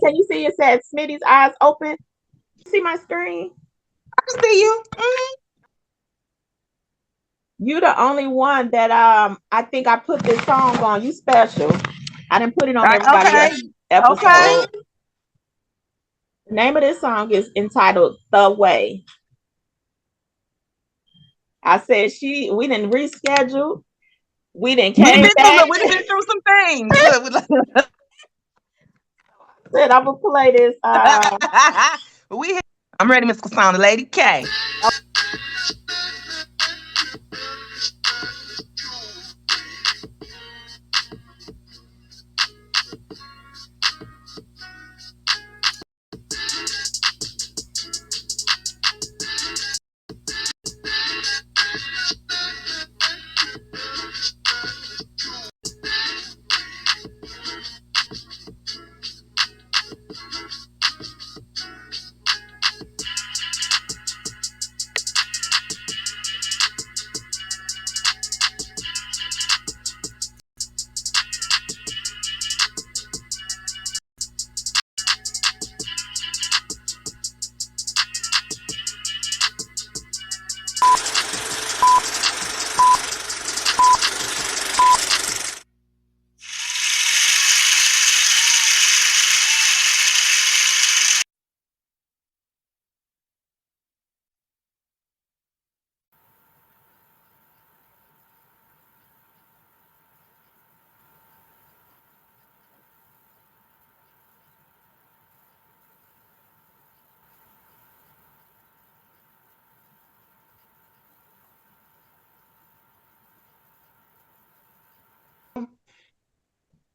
Can you see it said Smitty's eyes open? You see my screen? I can see you. Mm-hmm. You the only one that I think I put this song on. You special. I didn't put it on everybody Okay. else's episode. Okay. The name of this song is entitled The Way. I said we didn't reschedule. We didn't came back. We've been through some things. Look, Said I'm gonna play this. I'm ready, Miss Cassandra, Lady K.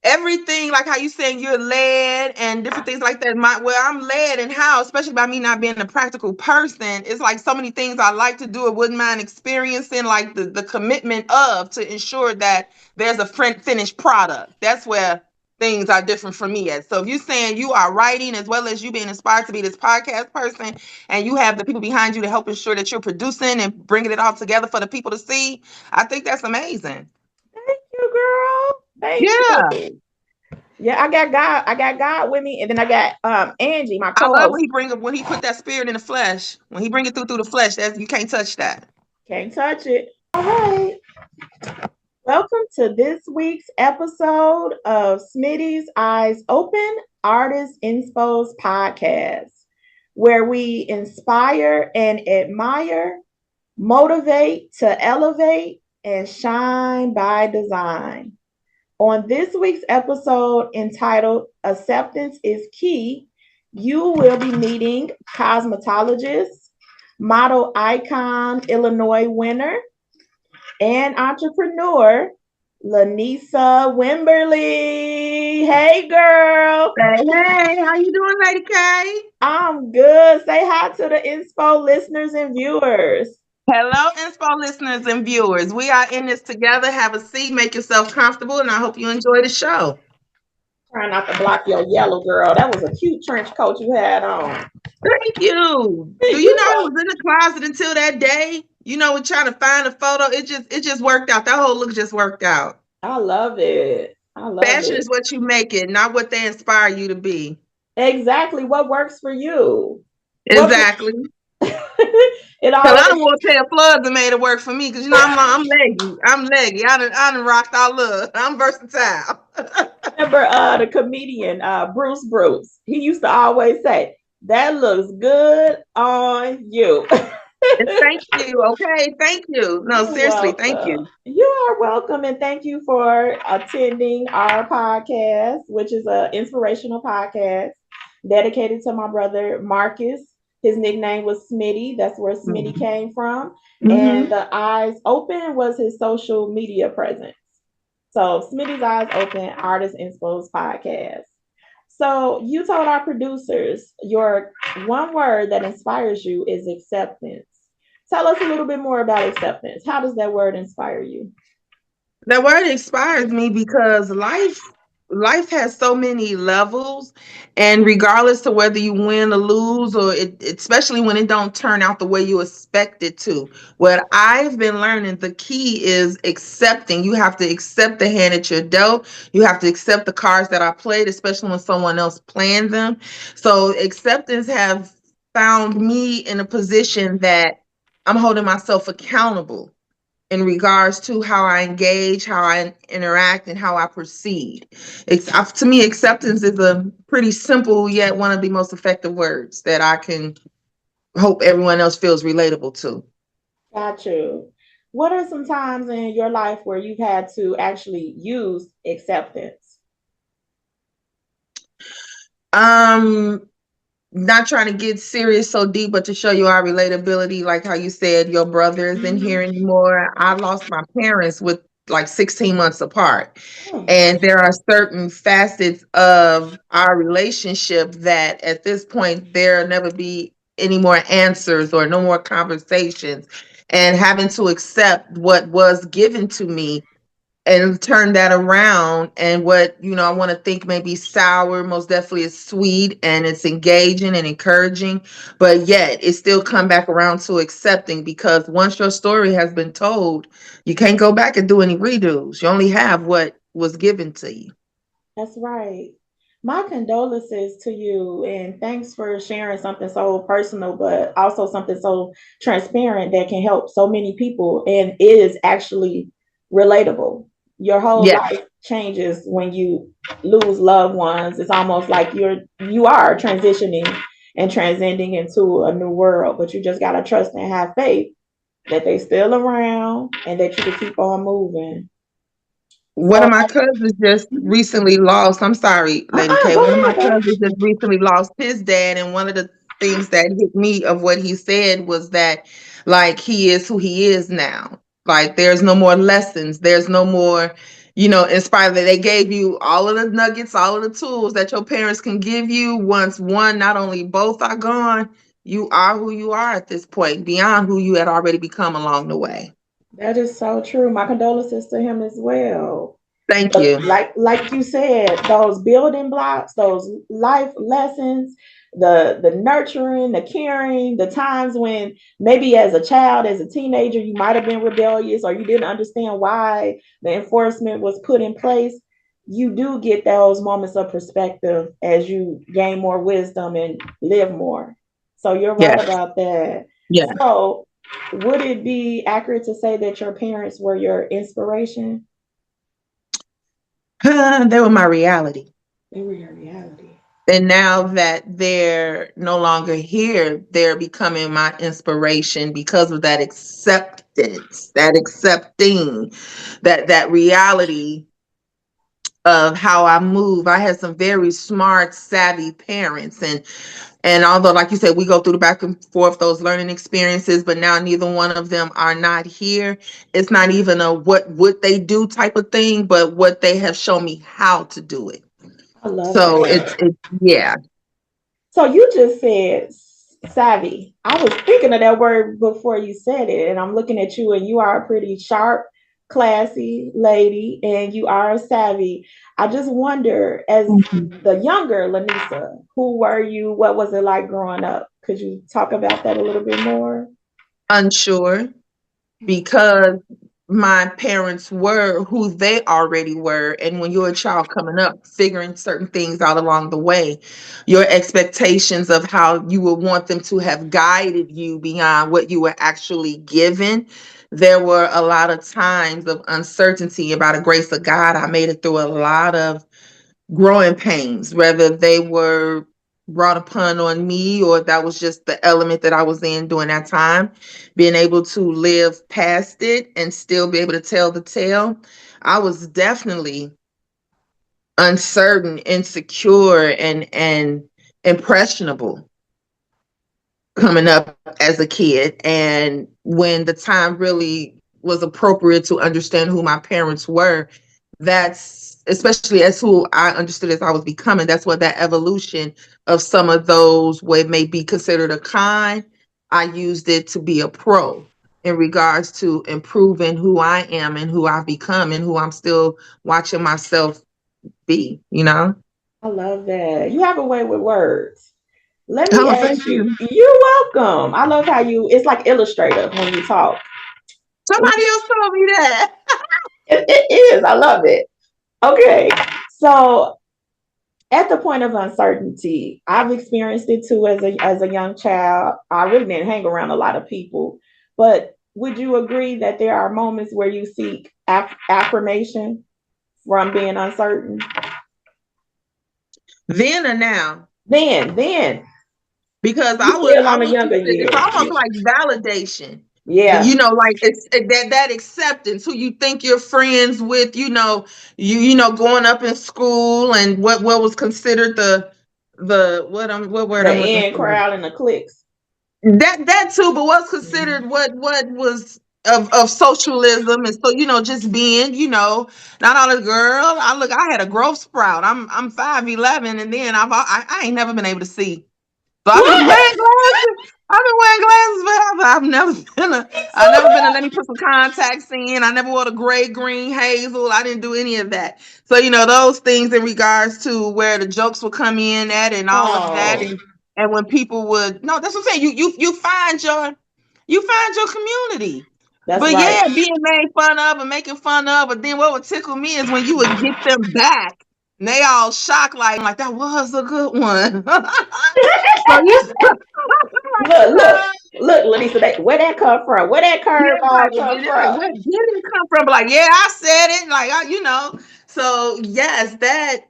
Everything, like how you saying you're led and different things like that. I'm led and how, especially by me not being a practical person, it's like so many things I like to do and wouldn't mind experiencing, like the commitment of to ensure that there's a finished product. That's where things are different for me at. So if you're saying you are writing as well as you being inspired to be this podcast person, and you have the people behind you to help ensure that you're producing and bringing it all together for the people to see, I think that's amazing. Thank you, girl. Thank you. Yeah, I got God with me, and then I got Angie, my I love co-host. when he put that spirit in the flesh. When he bring it through the flesh, that you can't touch that. Can't touch it. All right. Welcome to this week's episode of Smitty's Eyes Open Artist INSPOS podcast, where we inspire and admire, motivate to elevate, and shine by design. On this week's episode entitled Acceptance is Key, you will be meeting cosmetologist, model icon Illinois winner, and entrepreneur LANISA WIMBERLY. Hey, girl. Hey, how you doing, Lady K? I'm good. Say hi to the INSPO listeners and viewers. Hello, INSPO listeners and viewers. We are in this together. Have a seat, make yourself comfortable, and I hope you enjoy the show. Trying not to block your yellow, girl. That was a cute trench coat you had on. Thank you. Do you know I was in the closet until that day? You know, we're trying to find a photo. It just worked out. That whole look just worked out. I love it. Fashion is what you make it, not what they inspire you to be. Exactly. What works for you? Exactly. It all. I don't want to tell Floods that made it work for me because you know I'm leggy. I'm leggy. I done rocked all love. I'm versatile. Remember the comedian Bruce? He used to always say, "That looks good on you." Thank you. Okay, thank you. No, You're seriously, welcome. thank you. You are welcome, and thank you for attending our podcast, which is an inspirational podcast dedicated to my brother Marcus. His nickname was Smitty. That's where Smitty came from. And the Eyes Open was his social media presence. So Smitty's Eyes Open, Artist INSPOS podcast. So you told our producers your one word that inspires you is acceptance. Tell us a little bit more about acceptance. How does that word inspire you? That word inspires me because life life has so many levels, and regardless to whether you win or lose, or especially when it don't turn out the way you expect it to, what I've been learning, the key is accepting. You have to accept the hand that you're dealt. You have to accept the cards that I played, especially when someone else planned them. So acceptance have found me in a position that I'm holding myself accountable in regards to how I engage, how I interact, and how I proceed. To me, acceptance is a pretty simple yet one of the most effective words that I can hope everyone else feels relatable to. Got you. What are some times in your life where you've had to actually use acceptance? Um, Not trying to get serious so deep, but to show you our relatability, like how you said your brother isn't Mhm. here anymore. I lost my parents with like 16 months apart. Oh, And there are certain facets of our relationship that at this point there'll never be any more answers or no more conversations. And having to accept what was given to me and turn that around, and what I want to think may be sour most definitely is sweet, and it's engaging and encouraging, but yet it still come back around to accepting, because once your story has been told, you can't go back and do any redos. You only have what was given to you. that's right. My condolences to you, and thanks for sharing something so personal, but also something so transparent that can help so many people and is actually relatable. Your whole Yeah. life changes when you lose loved ones. It's almost like you are transitioning and transcending into a new world, but you just gotta trust and have faith that they still around and that you can keep on moving. One So, of my cousins just recently lost, I'm sorry, Lady K. go One of my ahead, baby. cousins just recently lost his dad. And one of the things that hit me of what he said was that, like, he is who he is now. Like, there's no more lessons. There's no more, inspired that they gave you all of the nuggets, all of the tools that your parents can give you. Once one, not only both are gone, you are who you are at this point, beyond who you had already become along the way. That is so true. My condolences to him as well. Thank But you. like you said, those building blocks, those life lessons, the nurturing, the caring, the times when maybe as a child, as a teenager, you might have been rebellious or you didn't understand why the enforcement was put in place. You do get those moments of perspective as you gain more wisdom and live more. So you're right Yes. about that. Yeah. So would it be accurate to say that your parents were your inspiration? They were my reality. They were your reality. And now that they're no longer here, they're becoming my inspiration because of that acceptance, that accepting, that reality of how I move. I had some very smart, savvy parents, and although, like you said, we go through the back and forth those learning experiences, but now neither one of them are not here. It's not even a what would they do type of thing, but what they have shown me how to do it. I love So that. it's yeah. So you just said savvy. I was thinking of that word before you said it, and I'm looking at you, and you are a pretty sharp, classy lady, and you are savvy. I just wonder, as Mhm. the younger Lanisa, who were you? What was it like growing up? Could you talk about that a little bit more? Unsure, because my parents were who they already were. And when you're a child coming up, figuring certain things out along the way, your expectations of how you would want them to have guided you beyond what you were actually given. There were a lot of times of uncertainty. About the grace of God, I made it through a lot of growing pains, whether they were brought upon on me or that was just the element that I was in during that time, being able to live past it and still be able to tell the tale. I was definitely uncertain, insecure, and impressionable coming up as a kid. And when the time really was appropriate to understand who my parents were, that's especially as who I understood as I was becoming. That's what that evolution of some of those what may be considered a con, I used it to be a pro in regards to improving who I am and who I've become and who I'm still watching myself be, you know? I love that. You have a way with words. Let me Oh, thank ask you. you. You're welcome. I love how it's like illustrative when you talk. Somebody else told me that. It is. I love it. Okay. So at the point of uncertainty, I've experienced it too as a young child. I really didn't hang around a lot of people, but would you agree that there are moments where you seek affirmation from being uncertain? Then or now. Then Because you still I on the would younger it's years. almost like validation. Yeah, You know, like it's that acceptance, who you think you're friends with, you know, you know, going up in school and what was considered the what word the I'm looking in for. crowd and the clicks. That too, but what's considered Mhm. what was of socialism, and so, you know, just being, you know, not all the girl. I had a growth sprout. I'm 5'11", and then I ain't never been able to see. So I've been What? wearing glasses. I've been wearing glasses forever. Me I've never been a too. let me put some contacts in. I never wore the gray, green, hazel. I didn't do any of that. So, you know, those things in regards to where the jokes would come in at and all of that. Oh, And when people would, no, that's what I'm saying. You find your community. that's But right. yeah, being made fun of and making fun of. But then what would tickle me is when you would get them back and they all shocked, like that was a good one. So you like, Look, Lanisa, where that come from? Where that yeah, curveball like, come and they're like, from? where did it come from? Like, yeah, I said it. Like, you know. So yes, that's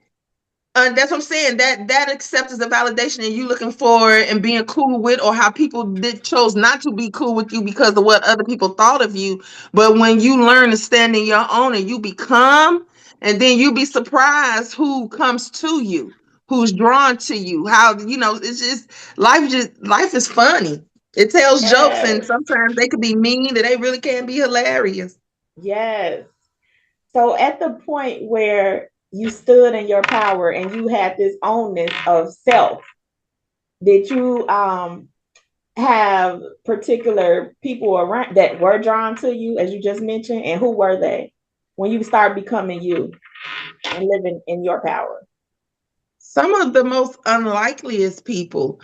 what I'm saying. That acceptance of validation and you looking for and being cool with, or how people chose not to be cool with you because of what other people thought of you. But when you learn to stand in your own and you become, and then you be surprised who comes to you, who's drawn to you. How, you know, it's just life is funny. It tells jokes, and Yes, sometimes they could be mean, and they really can be hilarious. yes. So at the point where you stood in your power and you had this ownness of self, did you have particular people around that were drawn to you, as you just mentioned, and who were they when you start becoming you and living in your power? Some of the most unlikeliest people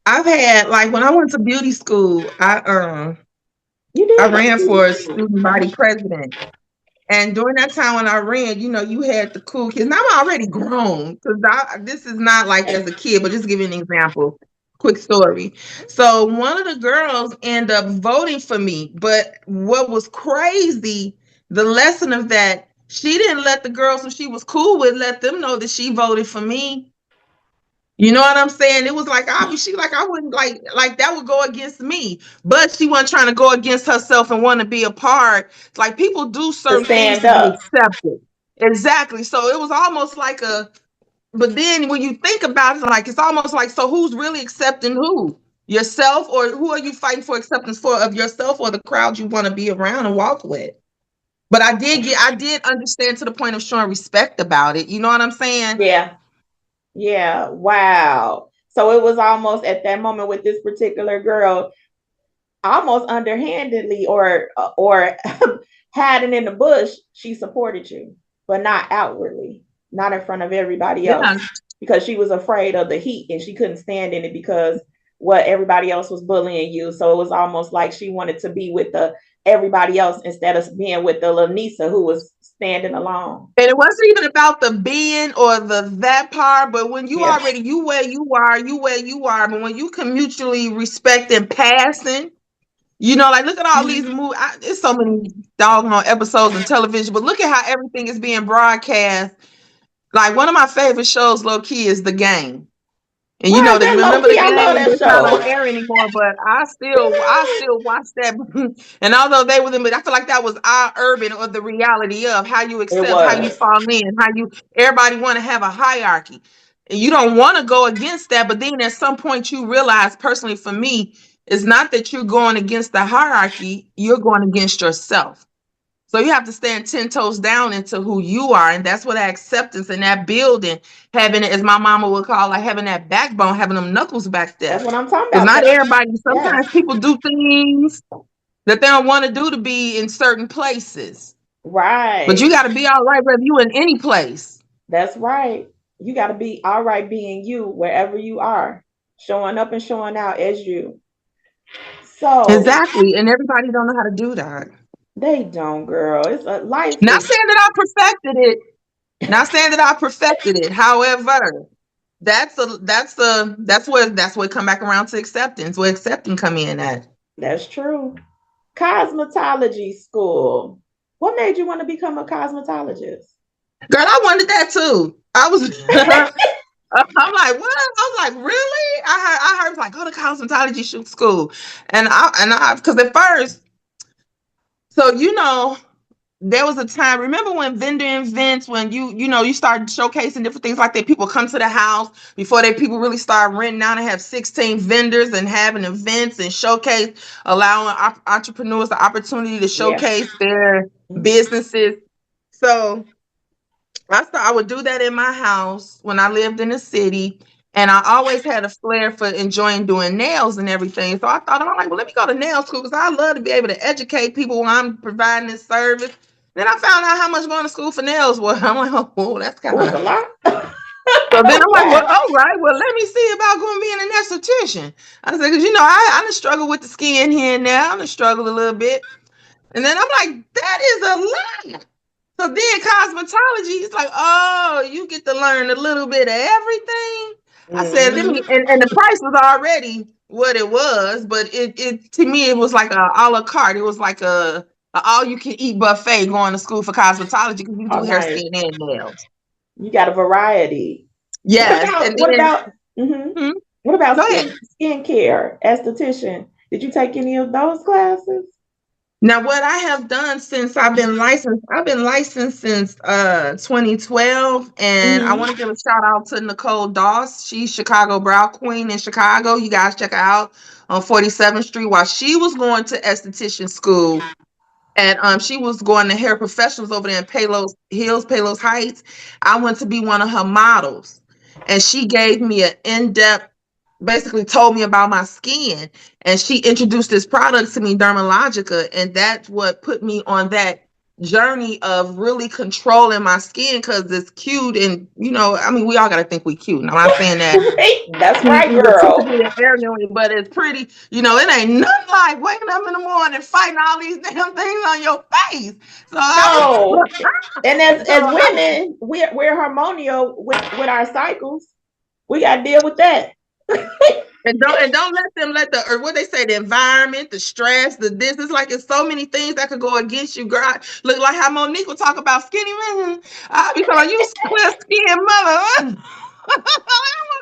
I've had, like when I went to beauty school, You I did go to ran beauty for a school. student body president. And during that time when I ran, you know, you had the cool kids. Now I'm already grown, because this is not like as a kid, but just to give you an example. Quick story. So one of the girls ended up voting for me. But what was crazy, the lesson of that, she didn't let the girls who she was cool with let them know that she voted for me. You know what I'm saying? It was like, obviously, like I wouldn't like that would go against me, but she wasn't trying to go against herself and want to be a part. Like, people do To certain things stand to be up. accepted. Exactly. So it was almost like but then when you think about it, like it's almost like, so who's really accepting who? Yourself, or who are you fighting for acceptance for, of yourself or the crowd you want to be around and walk with? But I did understand to the point of showing respect about it. You know what I'm saying? Yeah, yeah. Wow. So it was almost at that moment with this particular girl, almost underhandedly or hiding in the bush, she supported you, but not outwardly, not in front of everybody else, Yeah. because she was afraid of the heat and she couldn't stand in it because what everybody else was bullying you. So it was almost like she wanted to be with the everybody else instead of being with the LANISA who was standing alone. And it wasn't even about the being or the that part, but when you Yeah, already, you where you are. But when you can mutually respect and passing, you know, like look at all these movies. There's so many doggone episodes of television, but look at how everything is being broadcast. Like one of my favorite shows, low key, is The Game. And you why know is that, that low remember The key? I love Game? that It's not on show. air anymore, but I still watch that. And although they were them, but I feel like that was our urban, or the reality of how you It accept, how you was. fall in, how you everybody want to have a hierarchy. And you don't want to go against that, but then at some point you realize, personally for me, it's not that you're going against the hierarchy, you're going against yourself. So you have to stand 10 toes down into who you are. And that's what that acceptance and that building, having it, as my mama would call, like having that backbone, having them knuckles back That's there. what I'm talking Because about. not everybody, Yes. sometimes people do things that they don't want to do to be in certain places. But Right. you got to be all right whether you in any place. That's right. You got to be all right being you wherever you are, showing up and showing out as you. So Exactly. And everybody don't know how to do that. they don't, girl. It's a life Not is saying that I perfected it. Not saying that I perfected it. However, that's where come back around to acceptance, where accepting come in at. that's true. Cosmetology school. What made you want to become a cosmetologist? Girl, I wanted that too. I was I'm like, what? I was like, really? I heard like go to cosmetology shoot school. And I because at first, so there was a time, remember when vendor events, when you started showcasing different things like that, people come to the house before people really start renting out and have 16 vendors and having events and showcase, allowing entrepreneurs the opportunity to Yeah. showcase their Mhm. businesses. So I would do that in my house when I lived in the city. And I always had a flair for enjoying doing nails and everything. So I'm like, well, let me go to nail school because I love to be able to educate people when I'm providing this service. Then I found out how much going to school for nails was. I'm like, oh, that's It kind was a of. lot. So then I'm like, well, Wow. all right, well, let me see about going being an esthetician. I said, because I done struggle with the skin here and there. I done struggle a little bit. And then I'm like, that is a lot. So then cosmetology is like, oh, you get to learn a little bit of everything. I said, let Mhm. me, and the price was already what it was, but it to me it was like a la carte. It was like a all you can eat buffet going to school for cosmetology because you Oh, do hair, nice. skin, and nails. You got a variety. What Yes, about and what then about mhm. hmm, What about go ahead. skincare, esthetician? Did you take any of those classes? Now, what I have done since I've been licensed since 2012, and I Hmm. want to give a shout out to Nicole Doss. She's Chicago Brow Queen in Chicago. You guys check her out on 47th Street. While she was going to esthetician school, and she was going to hair professionals over there in Palos Hills, Palos Heights. I went to be one of her models, and she gave me an in-depth, basically told me about my skin, and she introduced this product to me, Dermalogica, and that's what put me on that journey of really controlling my skin because it's cute, and I mean, we all got to think we cute. Now, I'm not saying that Right. That's we right, girl. egotistically and arrogantly, but it's pretty. It ain't nothing like waking up in the morning fighting all these damn things on your face. So I No. was, And so as I, women, we're hormonal with our cycles. We got to deal with that. and don't let them let or what they say, the environment, the stress, the this. It's like it's so many things that could go against you, girl. Look like how Monique will talk about skinny women. I be talking about you clear skin mother.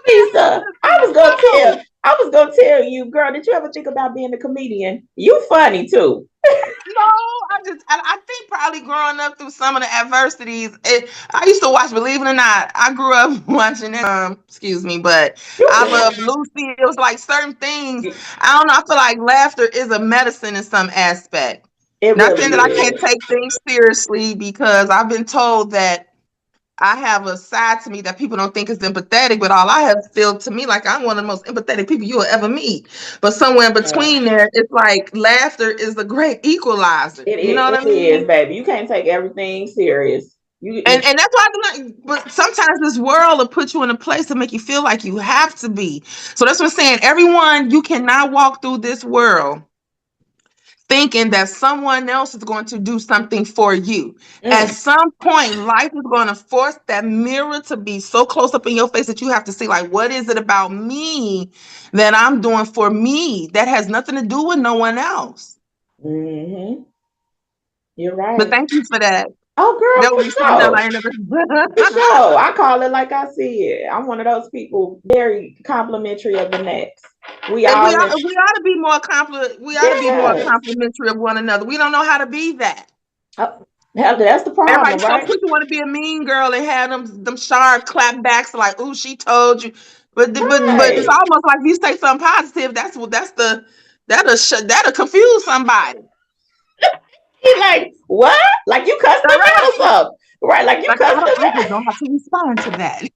Lisa, I was gonna tell you, girl, did you ever think about being a comedian? You funny too. No, I think probably growing up through some of the adversities. I used to watch, believe it or not, I grew up watching excuse me, but You I good. love Lucy. It was like certain things. I don't know. I feel like laughter is a medicine in some aspect. It Not saying really that I can't is. take things seriously because I've been told that I have a side to me that people don't think is empathetic, but all I have feel to me like I'm one of the most empathetic people you will ever meet. But somewhere in between there, it's like laughter is a great equalizer. You know what I It is, mean? baby. You can't take everything serious. You And that's why I'm like, but sometimes this world will put you in a place to make you feel like you have to be. So that's what I'm saying. Everyone, you cannot walk through this world thinking that someone else is going to do something for you. At mm, some point, life is going to force that mirror to be so close up in your face that you have to see, like, what is it about me that I'm doing for me that has nothing to do with no one else? hmm. You're But right. thank you for that. Oh, girl, That would for be something else sure. I ain't never. For sure. I call it like I see it. I'm one of those people very complimentary of the next. We And all in. we ought to be more we ought to be more Yes. complimentary of one another. We don't know how to be that. Oh, hell, that's the Everybody problem, so right? quick to want to be a mean girl and have them sharp clap backs like, "Ooh, she told you," but it's Right. almost like if you say something positive. That'll confuse somebody. He like, what? Like you cussed All him right, out or something. Right, like you like cussed him I just out. don't have to respond to that.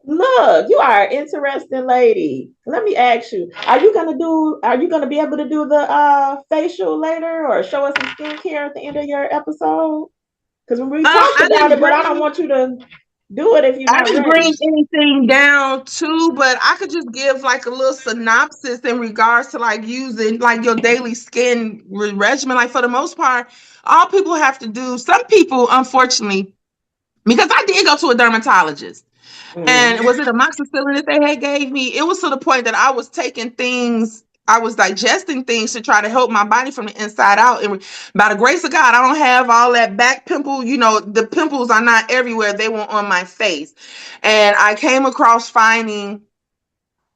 Look, you are an interesting lady. Let me ask you, are you gonna be able to do the facial later or show us some skincare at the end of your episode? Because we talked I about didn't it, but I don't bring want you to do it if you're I not didn't ready. bring anything down too, but I could just give like a little synopsis in regards to like using like your daily skin regimen. Like for the most part, all people have to do. Some people, unfortunately, because I did go to a dermatologist. And Mm-hmm. was it amoxicillin that they had gave me? It was to the point that I was taking things, I was digesting things to try to help my body from the inside out. And by the grace of God, I don't have all that back pimple. You know, the pimples are not everywhere. They were on my face. And I came across finding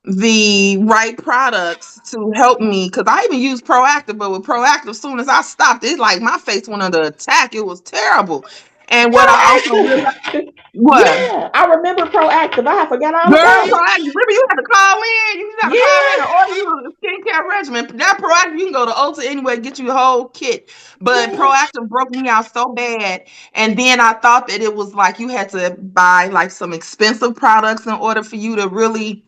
the right products to help me because I even used Proactive, but with Proactive, as soon as I stopped, it like my face went under attack. It was terrible. And what I also realized, Proactive. what? Yeah, I remember Proactive. I forgot all Girl, about it. proactive. Remember, you have to call in. You have to call in and Yeah. order you a skincare regimen. That proactive, you can go to Ulta anyway, get you a whole kit. But Yeah. proactive broke me out so bad. And then I thought that it was like you had to buy like some expensive products in order for you to really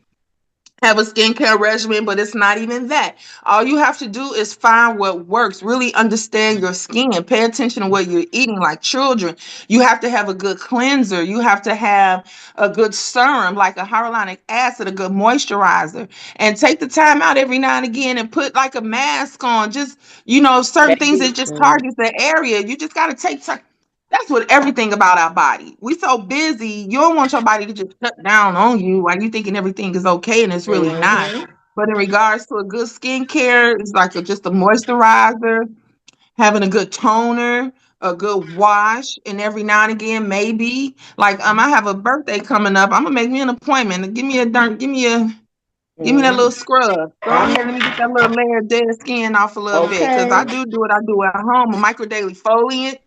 have a skincare regimen, but it's not even that. All you have to do is find what works. Really understand your skin. Pay attention to what you're eating. Like children, you have to have a good cleanser. You have to have a good serum, like a hyaluronic acid, a good moisturizer, and take the time out every now and again and put like a mask on. Just certain things that just Mm-hmm. targets the area. You just got to take time. That's what everything about our body. We so busy, you don't want your body to just shut down on you while you thinking everything is okay and it's really not. Mm-hmm. But in regards to a good skincare, it's like just a moisturizer, having a good toner, a good wash, and every now and again, maybe like I have a birthday coming up. I'm gonna make me an appointment. Give me that little Mm-hmm. scrub. Go I'm ahead, let me get that little layer of dead skin off a little bit. Cause I okay. do what I do at home, a micro daily foliant.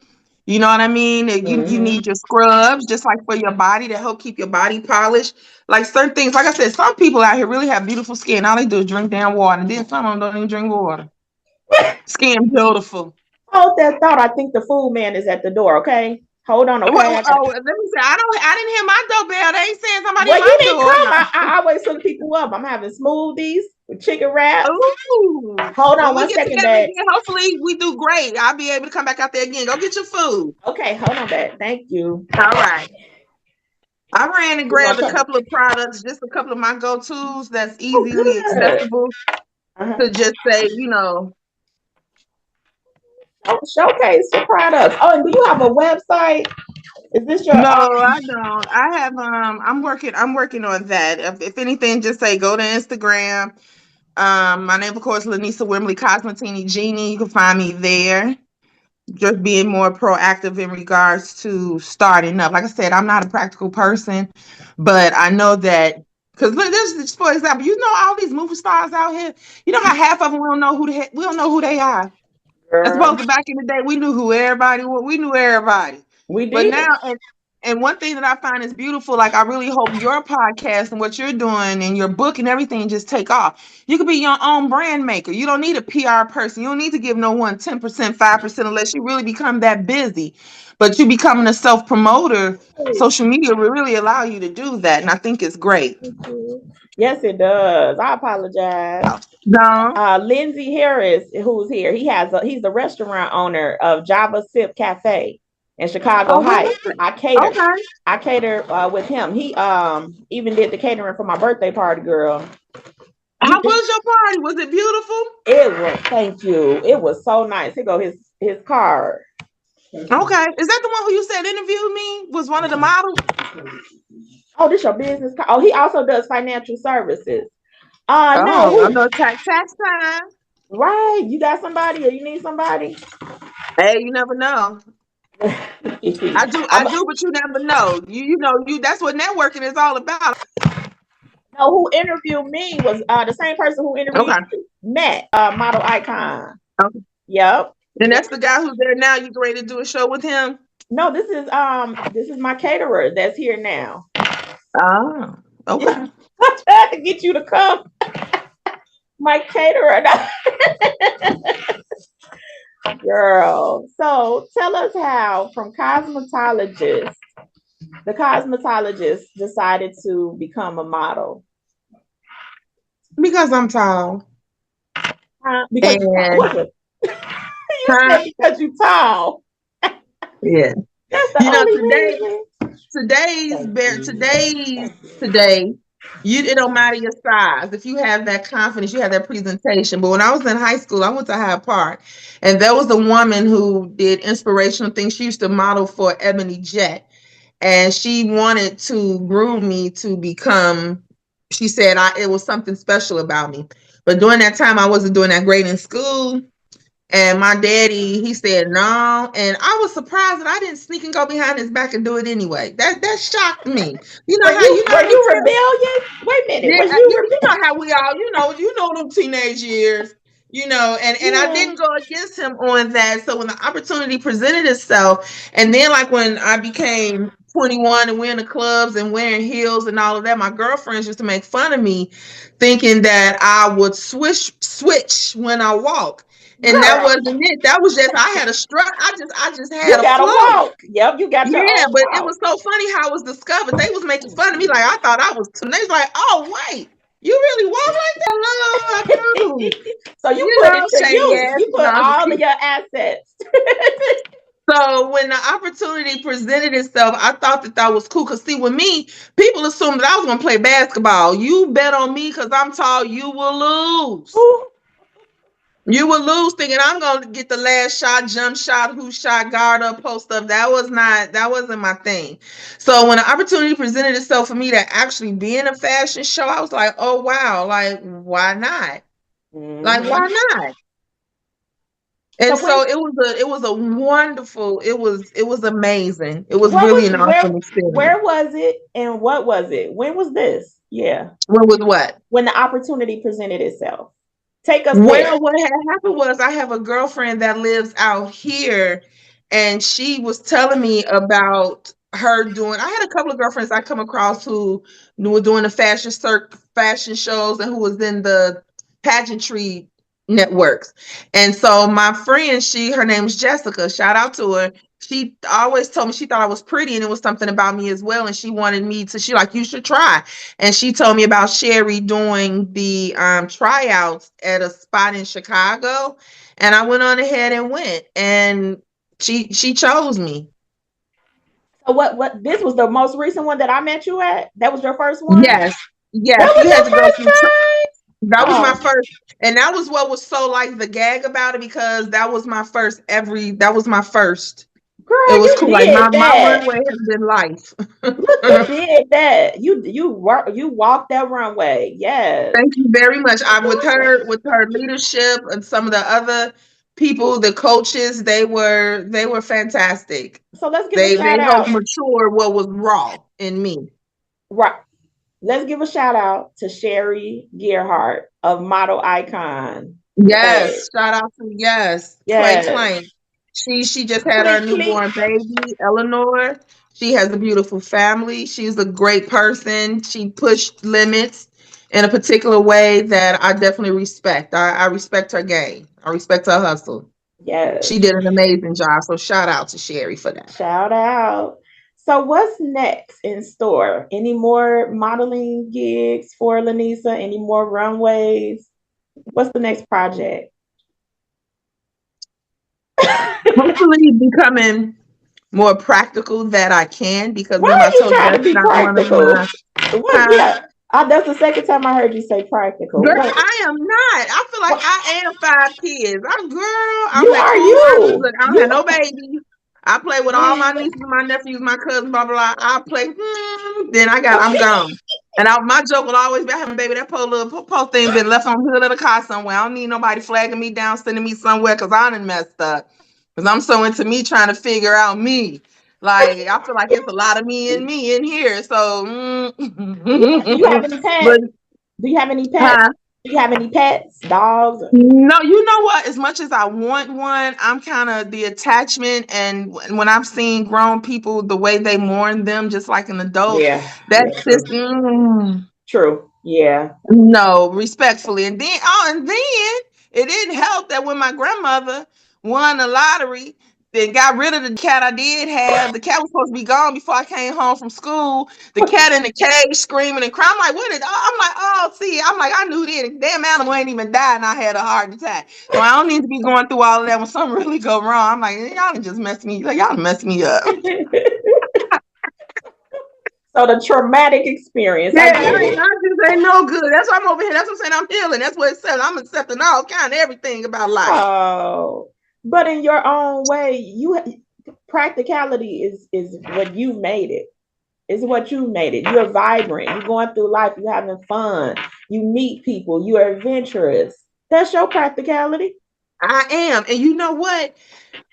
You know what I mean? You Mm-hmm. need your scrubs just like for your body to help keep your body polished. Like certain things, like I said, some people out here really have beautiful skin. All they do is drink damn water. And then some of them don't even drink water. Skin beautiful. Hold that thought. I think the food man is at the door. Okay, hold on. Okay, I got. Let me say, I didn't hear my doorbell. They ain't saying somebody at Well, you my didn't door. come. No. I always hook people up. I'm having smoothies with chicken wraps. Ooh. Hold When on we one get second, together babe. again, hopefully we do great. I'll be able to come back out there again. Go get your food. Okay, hold on, babe. Thank you. All right. I ran and We're grabbed gonna a come. couple of products, just a couple of my go-tos that's Oh, easily good. accessible Uh-huh. to just say, Showcase your products. Oh, and do you have a website? Is this your? no, I don't. I have I'm working on that. If anything, just say go to Instagram. My name, of course, LANISA WIMBERLY Cosmotini Genie. You can find me there. Just being more proactive in regards to starting up. Like I said, I'm not a practical person, but I know that because this, for example, all these movie stars out here. You know how half of them we don't know who they are. As Girl? opposed to back in the day, we knew who everybody was. We knew everybody. We But did. now, and one thing that I find is beautiful, like I really hope your podcast and what you're doing and your book and everything just take off. You could be your own brand maker. You don't need a PR person. You don't need to give no one 10%, 5% unless you really become that busy. But you becoming a self promoter, social media will really allow you to do that. And I think it's great. Yes, it does. I apologize. No. Lindsay Harris, who's here, he's the restaurant owner of Java Sip Cafe in Chicago Oh, good Heights. looking. I cater. Okay. I cater with him. He even did the catering for my birthday party, girl. How was your party? Was it beautiful? It was. Thank you. It was so nice. Here go his card. Okay. Is that the one who you said interviewed me? Was one of the models? Oh, this your business card. Oh, he also does financial services. No, Oh, I who? know tax time. Right. You got somebody or you need somebody? Hey, you never know. I I'm, do, but you never know. You that's what networking is all about. no, who interviewed me was the same person who interviewed Okay. you, Matt, model icon. Okay. Yep. And Yep. that's the guy who's there now. You ready to do a show with him? No, this is my caterer that's here now. Oh, okay. I tried to get you to come. My caterer. Girl. So tell us how from the cosmetologist decided to become a model. Because I'm tall. Because you And tall. You huh? said because you tall. Yeah. That's the You know, only today reason. today's Thank bear you. today's Thank you. today, you it don't matter your size. If you have that confidence, you have that presentation. But when I was in high school, I went to Hyde Park, and there was a woman who did inspirational things. She used to model for Ebony Jet, and she wanted to groom me to become. She said it was something special about me. But during that time, I wasn't doing that great in school. And my daddy, he said no, and I was surprised that I didn't sneak and go behind his back and do it anyway. That shocked me. You know Were how they you tell. rebellious? Wait a minute. Yeah, Was you you rebellious? know how we all, you know them teenage years, and I Yeah. didn't go against him on that. So when the opportunity presented itself, and then like when I became 21 and we're in the clubs and wearing heels and all of that, my girlfriends used to make fun of me, thinking that I would switch when I walk. And that Girl, wasn't it. That was just I had a strut. I just you had a gotta flow. walk. Yep, you got your Yeah, own but it walk. was so funny how it was discovered. They was making fun of me like I thought I was too. And they was like, "Oh wait, you really walk like that?" No, I do. So you put it to Shady use. ass. You No, put I'm just all of kidding. your assets. So when the opportunity presented itself, I thought that was cool. Cause see, with me, people assumed that I was gonna play basketball. You bet on me, cause I'm tall. You will lose. You will lose thinking I'm gonna get the last shot, jump shot, who shot, guard up, post up. That wasn't my thing. So when the opportunity presented itself for me to actually be in a fashion show, I was like, oh wow, like why not? Like why Mhm. not? So And when so it was a wonderful, it was amazing. It was what really was an awesome experience. where was it and what was it? When was this? Yeah. What was what? When the opportunity presented itself. Take us there. Well, what had happened was I have a girlfriend that lives out here, and she was telling me about her doing. I had a couple of girlfriends I come across who were doing the fashion shows and who was in the pageantry networks. And so my friend, her name's Jessica. Shout out to her. She always told me she thought I was pretty, and it was something about me as well. And she wanted me to. She like you should try. And she told me about Sherry doing the tryouts at a spot in Chicago, and I went on ahead and went, and she chose me. So what this was the most recent one that I met you at? That was your first one? Yes, That yes, was you had to your go first through. time? That was my Oh, first, and that was what was so like the gag about it because that was my first. That was my first. It girl, was you cool. Like my did my that. runway has been life. You did that. You walked that runway. Yes. Thank you very much. I with her leadership and some of the other people, the coaches, they were fantastic. So let's give a They shout helped out. mature what was raw in me. Right. Let's give a shout out to Sherry Gearhart of Model Icon. Yes. Yes, shout out to yes, Clay Yes. Clank. She just had her Click, click. newborn baby, Eleanor. She has a beautiful family. She's a great person. She pushed limits in a particular way that I definitely respect. I respect her game. I respect her hustle. Yes. She did an amazing job. So shout out to Sherry for that. Shout out. So what's next in store? Any more modeling gigs for Lanisa? Any more runways? What's the next project? Hopefully becoming more practical that I can because Why remember I are you told you trying to that's be not one of practical? my What? huh? Yeah, that's the second time I heard you say practical. Girl, What? I am not. I feel like What? I am 5 kids. I'm You that are cool. you. Look, I don't have You. no babies. I play with all my nieces and my nephews, my cousins, blah blah blah. I play. Then I'm gone. And my joke will always be, I have a baby. That poor thing been left on the hood of the car somewhere. I don't need nobody flagging me down, sending me somewhere because I done messed up. Because I'm so into me trying to figure out me. Like I feel like it's a lot of me in here. So, Do you have any but pets? Do you have any pets? huh? Do you have any pets? Dogs? No, you know what? As much as I want one, I'm kind of the attachment. And when I've seen grown people, the way they mourn them, just like an adult, Yeah. that's Yeah. just True. True. Yeah. no, respectfully. And then it didn't help that when my grandmother won the lottery, then got rid of the cat I did have. The cat was supposed to be gone before I came home from school. The cat in the cage screaming and crying. I'm like, what is? I'm like, oh, see, I'm like, I knew this. Damn animal ain't even died, and I had a heart attack. So I don't need to be going through all of that when something really go wrong. I'm like, y'all done just messed me. Like, y'all done messed me up. So the traumatic experience, Yeah, I I, get ain't, it. I just ain't no good. That's why I'm over here. That's what I'm saying. I'm healing. That's what it says. I'm accepting all kind of everything about life. Oh, but in your own way, practicality is what you made it. Is what you made it. You're vibrant. You're going through life. You're having fun. You meet people. You are adventurous. That's your practicality. I am. And you know what?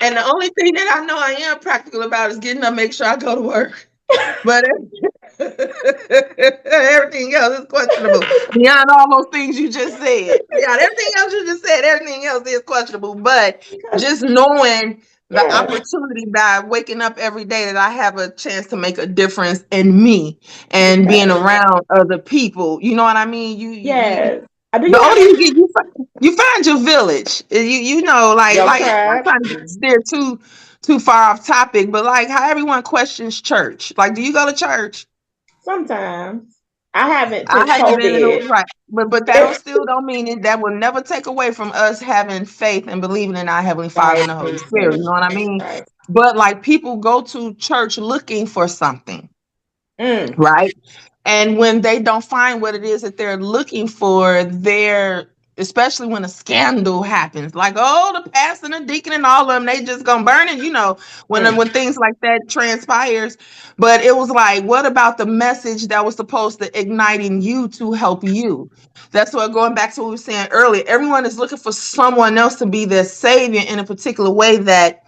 And the only thing that I know I am practical about is getting up, make sure I go to work. But everything else is questionable. Beyond all those things you just said. Beyond everything else you just said, everything else is questionable. But Because just knowing the yeah, opportunity by waking up every day that I have a chance to make a difference in me and being yes, around other people. You know what I mean? You yes. Do the you older have you get, you find your village. You know, your like not tribe? trying to steer too far off topic, but like how everyone questions church. Like, do you go to church? Sometimes I haven't I since haven't been in the COVID. right, but that don't still don't mean it. That will never take away from us having faith and believing in our heavenly Father and Right, the Holy Spirit. You know what I mean? right. But like people go to church looking for something, Mm, right? And when they don't find what it is that they're looking for, they're especially when a scandal happens, like oh, the pastor and the deacon and all of them, they just gonna burn it, you know, mm. when things like that transpires. But it was like, what about the message that was supposed to ignite in you to help you? That's what going back to what we were saying earlier. Everyone is looking for someone else to be their savior in a particular way that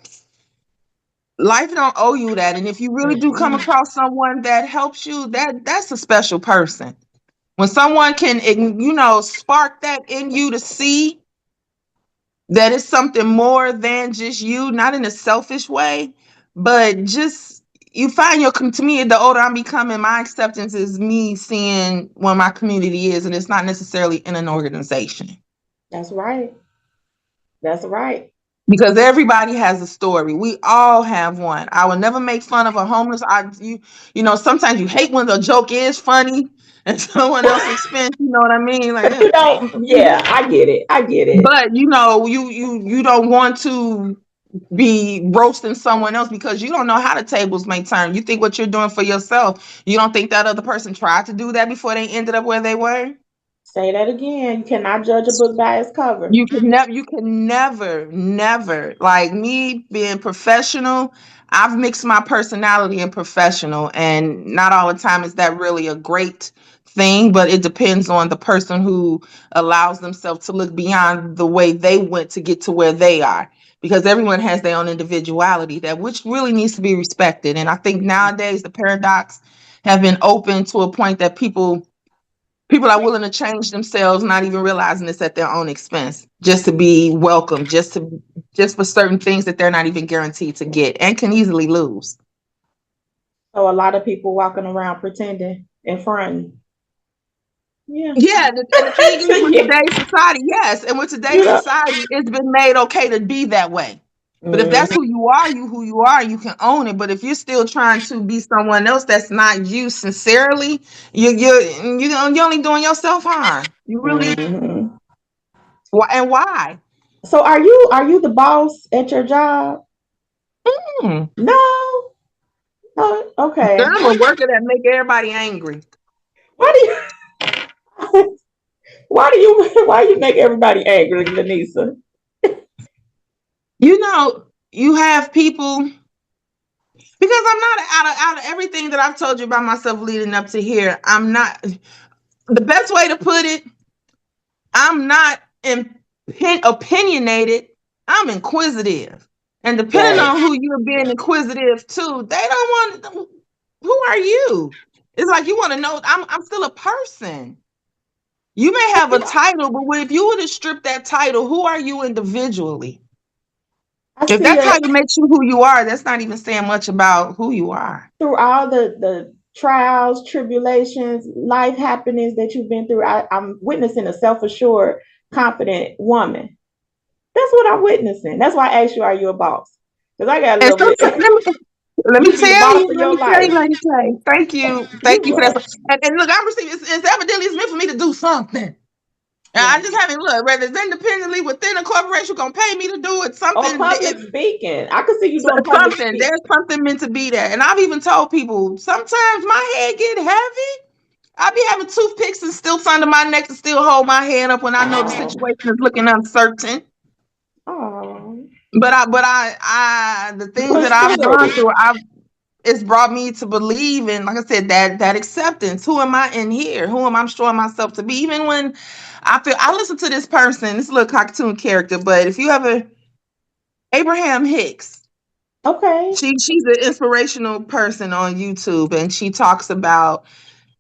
life don't owe you that. And if you really do come Mm-mm. across someone that helps you, that's a special person. When someone can, you know, spark that in you to see that it's something more than just you, not in a selfish way, but just you find your, to me, the older I'm becoming, my acceptance is me seeing what my community is, and it's not necessarily in an organization. That's right. That's right. Because everybody has a story. We all have one. I will never make fun of a homeless. You know, sometimes you hate when the joke is funny at someone else's expense. You know what I mean? Like, But you don't. Yeah, I get it. I get it. but you know, you don't want to be roasting someone else because you don't know how the tables may turn. You think what you're doing for yourself. You don't think that other person tried to do that before they ended up where they were. Say that again. You cannot judge a book by its cover. You can never, like me being professional. I've mixed my personality and professional, and not all the time is that really a great thing, but it depends on the person who allows themselves to look beyond the way they went to get to where they are. Because everyone has their own individuality that which really needs to be respected. And I think nowadays the paradox have been open to a point that people are willing to change themselves, not even realizing it's at their own expense, just to be welcome, just for certain things that they're not even guaranteed to get and can easily lose. So a lot of people walking around pretending in front. Yeah. Yeah, and the thing is, with Yeah. today's society, yes, and with You today's know. society, it's been made okay to be that way. But if that's Mm, who you are, who you are, you can own it. But if you're still trying to be someone else that's not you sincerely, you're only doing yourself harm. You really, mhm. why and why? So are you the boss at your job? Hmm. No. Oh, okay. I'm a worker that make everybody angry. Why you why you make everybody angry, Lanisa? You know, you have people because I'm not out of everything that I've told you about myself leading up to here. I'm not the best way to put it. I'm not opinionated. I'm inquisitive, and depending Right. on who you're being inquisitive to, they don't want. Who are you? It's like you want to know. I'm still a person. You may have a title, but if you were to strip that title, who are you individually? I If see that it title makes you who you are, that's not even saying much about who you are. through all the trials, tribulations, life happenings that you've been through. I'm witnessing a self-assured, confident woman. That's what I'm witnessing. That's why I asked you, are you a boss? Because I got a And little bit. let me You be the tell boss you, of let your me tell you, life. Lady K. Thank You you for that. are. And look, I received it's evidently it's meant for me to do something. Yeah. I just haven't looked whether it's independently within a corporation gonna pay me to do it. Or Something, public speaking. I could see you doing public something. speaking. There's something meant to be there. And I've even told people sometimes my head get heavy. I be having toothpicks and stilts under my neck to still hold my head up when I know the Oh. situation is looking uncertain. Oh. But the You things that push I've gone through. through, it's brought me to believe in, like I said, that acceptance. Who am I in here? Who am I showing myself to be? Even when I listen to this person, this little cartoon character, but if you ever Abraham Hicks, Okay. she's an inspirational person on YouTube, and she talks about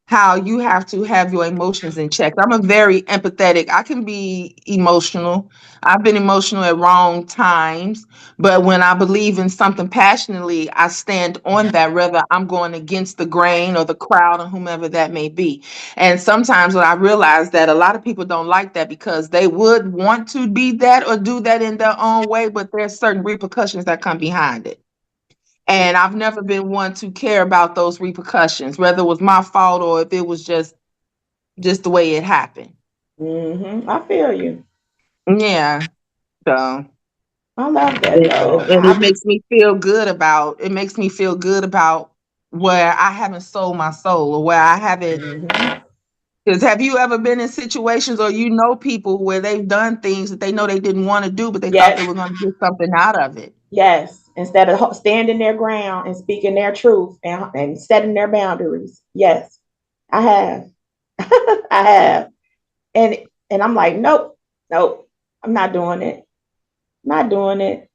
how you have to have your emotions in check. I'm a very empathetic. I can be emotional. I've been emotional at wrong times, but when I believe in something passionately, I stand on that, whether I'm going against the grain or the crowd or whomever that may be. And sometimes when I realize that a lot of people don't like that because they would want to be that or do that in their own way, but there's certain repercussions that come behind it. And I've never been one to care about those repercussions, whether it was my fault or if it was just the way it happened. I feel you. Yeah. So I love that though. and it makes me feel good about where I haven't sold my soul or where I haven't. Mhm. Because have you ever been in situations or people where they've done things that they know they didn't want to do, but they thought they Yes. were going to get something out of it? Yes. Instead of standing their ground and speaking their truth and setting their boundaries. Yes. I have. I have. And and I'm like, nope, nope. I'm not doing it. Not doing it.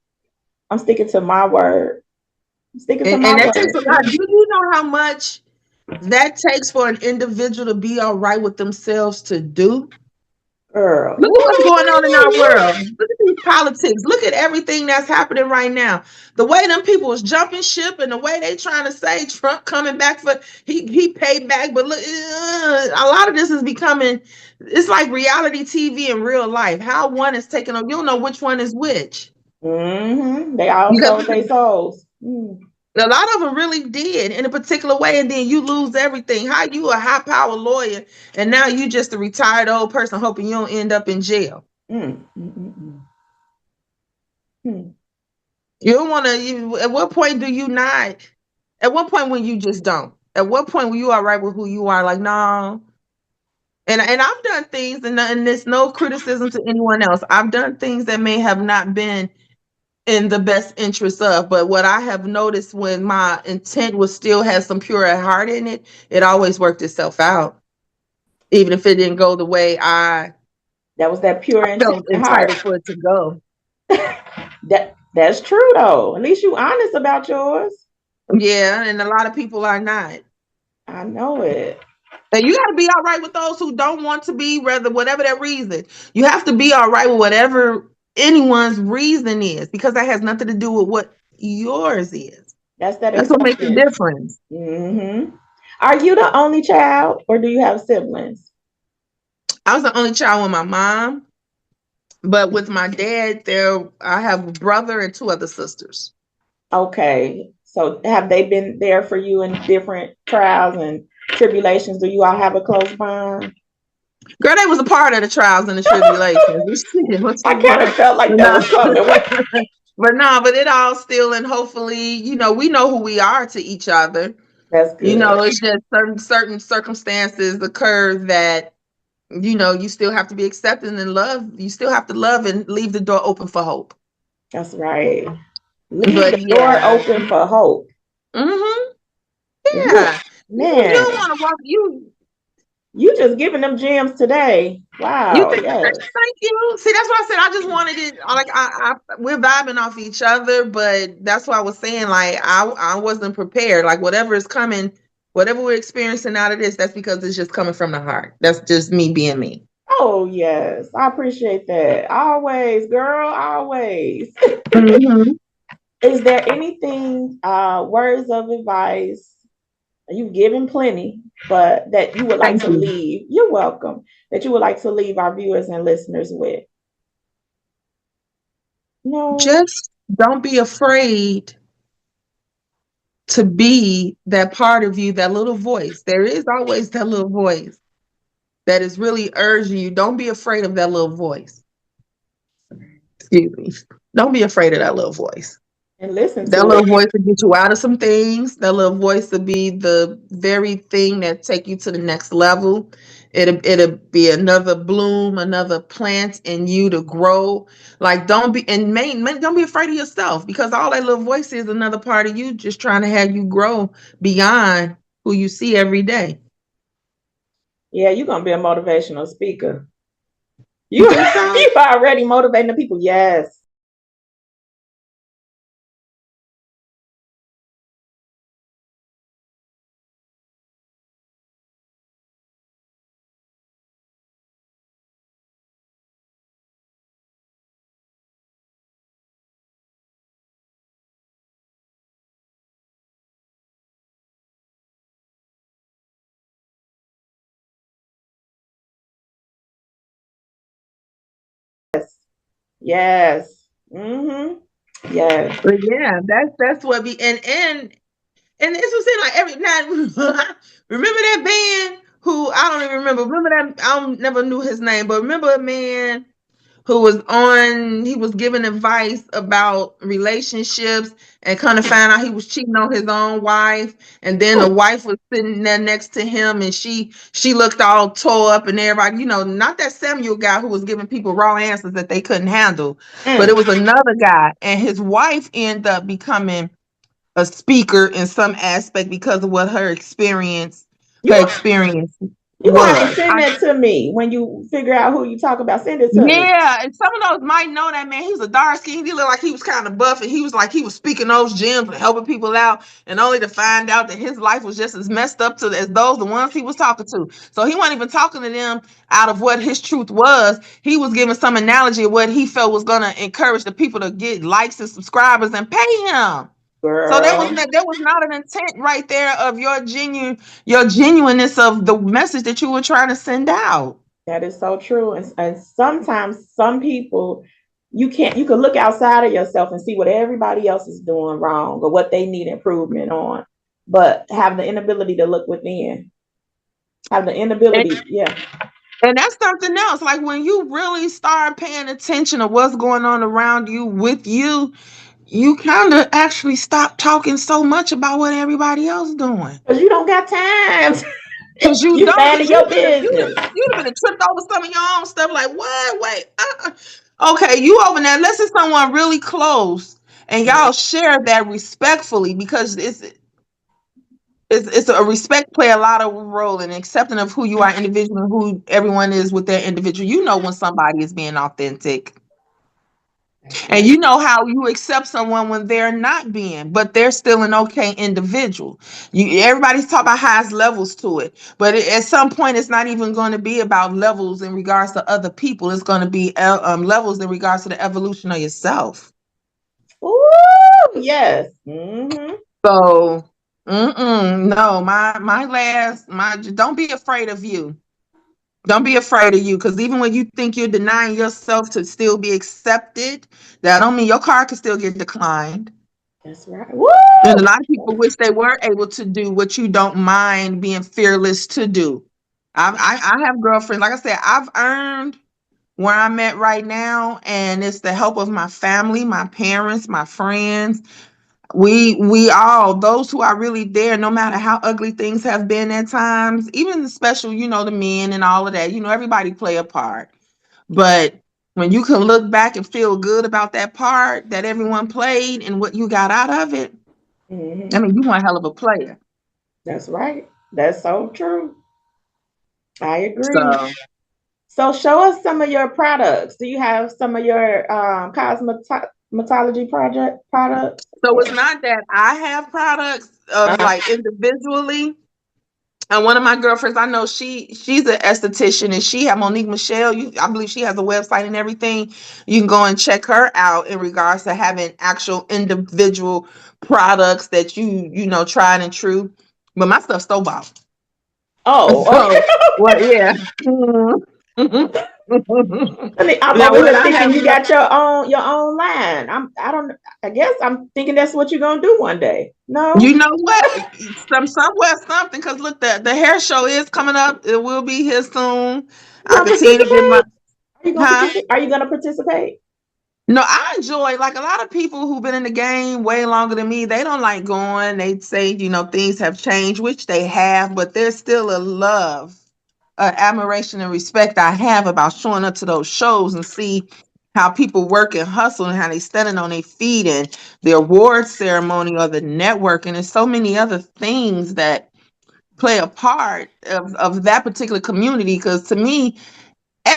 I'm sticking to my word. I'm sticking to my And that takes a word. lot. Do you know how much that takes for an individual to be all right with themselves to do? Girl. Look at what's going on in our world. Look at these politics. Look at everything that's happening right now. The way them people is jumping ship and the way they trying to say Trump coming back for he paid back. But look, a lot of this is becoming it's like reality TV in real life. How one is taking on, you don't know which one is which. They all Because sold their souls. a lot of them really did in a particular way, and then you lose everything. How you a high power lawyer, and now you just a retired old person hoping you don't end up in jail. Mm, mm, mm, mm. Mm. You don't want to. At what point do you not? At what point when you just don't? At what point when you are right with who you are? Like no. And I've done things, and there's no criticism to anyone else. I've done things that may have not been in the best interest of, but what I have noticed when my intent was still has some pure heart in it, it always worked itself out, even if it didn't go the way I That was that pure intent felt and heart. entitled for it to go. That's true though. At least you honest about yours. Yeah, and a lot of people are not. I know it. And you got to be all right with those who don't want to be, whether whatever their reason. You have to be all right with whatever anyone's reason is, because that has nothing to do with what yours is. That's that That's what makes the acceptance. difference. Are you the only child or do you have siblings? I was the only child with my mom, but with my dad, there I have a brother and two other sisters. Okay. So have they been there for you in different trials and tribulations? Do you all have a close bond? Girl, they was a part of the trials and the tribulations. What I you kind of want? felt like But that no. was coming. But it all still, and hopefully, we know who we are to each other. That's good. It's just certain circumstances occur that you still have to be accepted and love. You still have to love and leave the door open for hope. That's right. Leave But the door yeah, open for hope. mm-hmm, You, yeah. You man, don't want to walk. you just giving them gems today. You Wow. think? Yes. Thank you. See, that's why I said I just wanted it. Like we're vibing off each other, but that's why I was saying like I wasn't prepared. Like whatever is coming, whatever we're experiencing out of this, that's because it's just coming from the heart. That's just me being me. Oh, yes. I appreciate that. Always, girl, always. Mm-hmm. Is there anything, words of advice? You've given plenty, but that you would like Thank to you. leave? You're welcome. That you would like to leave our viewers and listeners with? No. Just don't be afraid to be that part of you, that little voice. There is always that little voice that is really urging you. Don't be afraid of that little voice. Excuse me. Don't be afraid of that little voice. And listen That to little it. voice will get you out of some things. That little voice will be the very thing that take you to the next level. It'll be another bloom, another plant in you to grow. Like don't be and don't be afraid of yourself because all that little voice is another part of you just trying to have you grow beyond who you see every day. Yeah, you're gonna be a motivational speaker. You You think so? you already motivating the people. Yes. Yes. Mm-hmm. Yes. But yeah, that's what be and this was in like every night. Remember that band who I don't even remember. Remember that I don't, never knew his name, but remember a man who was on. He was giving advice about relationships, and kind of found out he was cheating on his own wife. And then the wife was sitting there next to him, and she looked all tore up, and everybody, not that Samuel guy who was giving people raw answers that they couldn't handle, but it Mm. was another guy, and his wife ended up becoming a speaker in some aspect because of what You her gonna experience you gonna have to was. send that to me when you figure out who you talk about. Send it to me. Yeah, and some of those might know that man. He was a dark skin. He looked like he was kind of buff, and he was like he was speaking those gems and helping people out, and only to find out that his life was just as messed up to as those the ones he was talking to. So he wasn't even talking to them out of what his truth was. He was giving some analogy of what he felt was gonna encourage the people to get likes and subscribers and pay him. So Girl, there was not an intent right there of your genuineness of the message that you were trying to send out. that is so true. And sometimes some people you can look outside of yourself and see what everybody else is doing wrong or what they need improvement on, but have the inability to look within. Have the And inability, yeah. and that's something else. Like when you really start paying attention to what's going on around you with you, you kind of actually stop talking so much about what everybody else doing. Because you don't got time. Cause you You don't, stand cause in your business. you'd have been tripped over some of your own stuff. Like what? Wait, okay, you over there. Let's say someone really close, and y'all share that respectfully because it's a respect play a lot of role in accepting of who you are individually and who everyone is with their individual. You know when somebody is being authentic. That's And right. you know how you accept someone when they're not being, but they're still an okay individual. Everybody's talking about highest levels to it, but at some point, it's not even going to be about levels in regards to other people. It's going to be levels in regards to the evolution of yourself. Ooh, yes. Mm-hmm. So, no, my last my don't be afraid of you. Don't be afraid of you, because even when you think you're denying yourself to still be accepted, that don't mean your car can still get declined. That's right. Woo! And a lot of people wish they were able to do what you don't mind being fearless to do. I have girlfriends. Like I said, I've earned where I'm at right now, and it's the help of my family, my parents, my friends. We all those who are really there, no matter how ugly things have been at times, even the special, the men and all of that. Everybody play a part. But when you can look back and feel good about that part that everyone played and what you got out of it, I Mm-hmm. mean, you one hell of a player. That's right. That's so true. I agree. So, So show us some of your products. Do you have some of your cosmetology project products? so it's not that I have products of Uh-huh. like individually. And one of my girlfriends, I know she's an esthetician, and she had Monique Michelle. I believe she has a website and everything. You can go and check her out in regards to having actual individual products that tried and true. But my stuff's store bought. Oh, So, well, yeah. Mhm. I'm Now, over what here I have thinking you got your own line. I don't. I guess I'm thinking that's what you're gonna do one day. No, You know what? Somewhere something. Because look, the hair show is coming up. It will be here soon. you I gonna continue to get my participate? Are you gonna huh. participate? Are you gonna participate? No, I enjoy like a lot of people who've been in the game way longer than me. They don't like going. They say things have changed, which they have, but there's still a love, admiration, and respect I have about showing up to those shows and see how people work and hustle and how they standing on their feet and the award ceremony or the networking and so many other things that play a part of that particular community. Because to me,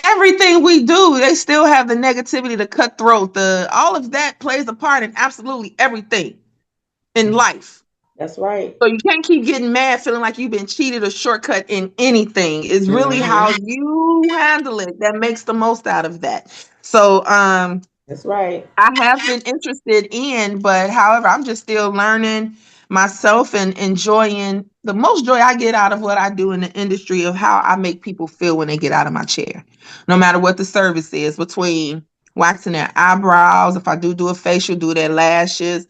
everything we do, they still have the negativity, the cutthroat, the all of that plays a part in absolutely everything in life. That's right. So you can't keep getting mad feeling like you've been cheated or shortcut in anything. It's really how Hmm. you handle it that makes the most out of that. So That's right. I have been interested in, but however, I'm just still learning myself and enjoying the most joy I get out of what I do in the industry of how I make people feel when they get out of my chair. No matter what the service is, between waxing their eyebrows, if I do a facial, do their lashes,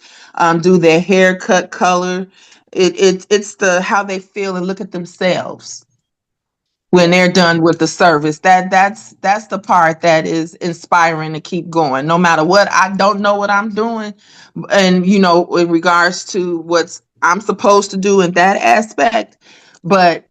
do their haircut color. It's the how they feel and look at themselves when Yeah. they're done with the service. That's the part that is inspiring to keep going no matter what. I don't know what I'm doing, and in regards to what's I'm supposed to do in that aspect, but